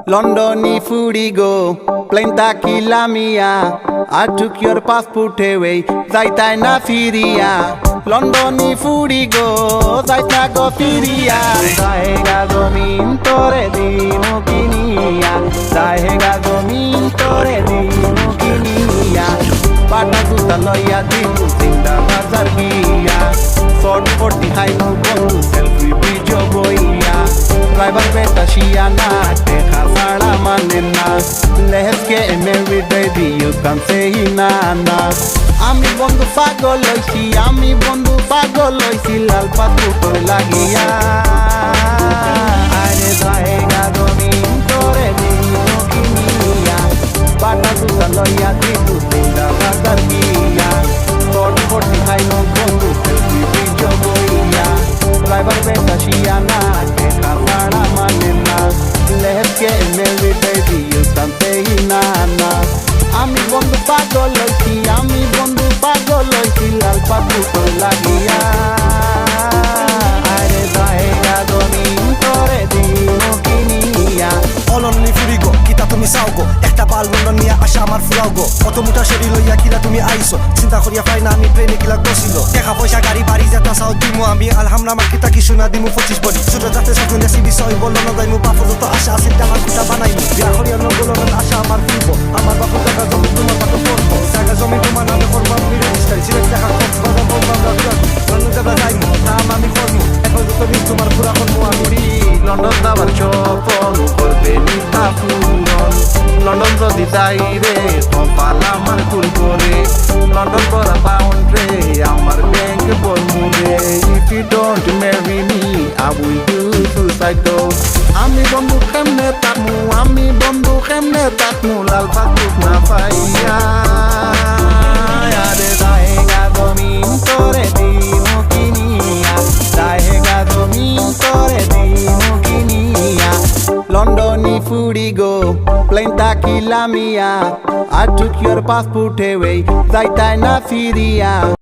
Londoni Furigo, Plenta Kilamia. I took your passport away, Zaita na Firia. Londoni Furigo, Zaita go Firia. Daega domintore di Mukinia, Daega domintore di Mukinia. Pata tuta loya di Muzinda Mazargia. Sort for the high no go, selfie video boya. Driver beta shiana, teja sara manena. Let's get married, baby, you can say nana. Ami bondu fagoloisi, ami bondu fagoloisi, lalpa tuto la guía. Are daega domintore di Mukinia. Bata tuta loya di Muzinda Mazargia. Sort for the high no bondu, selfie video boya. Driver beta shiana, teja sara manena. Let's get married, baby, you can say nana. Ami bondu pagoloisi, ami bondu pagoloisi, lalpa tuto la guía. Are daega domintore di Mukinia. Londoni Furigo, kita তুমি চাওগো একটা বাল London নিয়ে আসা আমার ফুরাওগো কত মুঠা শরীর লইয়া কিলা তুমি আইছো চিন্তা করিয়া পাই না আমি প্লেনে কিলা গছিল টাকা পয়সা গাড়ি বাড়ি যেটা চাও দিমু আমি আলহামদুলিল্লাহ আমার কিতা কি শোনা দিমু 25 বডি ছোট যাতে সকল দেশি বিষয় বললো না যাইমু বাপুর তো আশা আছে টাকা কুটা বানাইমু বিয়া করিয়া নগল আশা আমার ফুরবো আমার বাপুর টাকা জমি তোমার পাটো করবো টাকা জমি তোমার নামে করবো আমি রেজিস্টার ছিল টাকা কত বাজার বলবো আমরা লন্ডন যাবা যাইমু নাম আমি করবো এখন তো তুমি তোমার পুরা করবো আমি London dabar chopon, korbe ni tapuron. London jodi jaire, topala mar kulkore. London pora boundary, amar bank bolmure. If you don't marry me, I will do suicide though. Ami bondu khemne takmu, ami bondu khemne takmu, lal patuk na faiya. Are daega domintore di Mukinia, daega domintore di Mukinia. Londoni Furigo, Plenta Kilamia. I took your passport away, Zaita na Firia.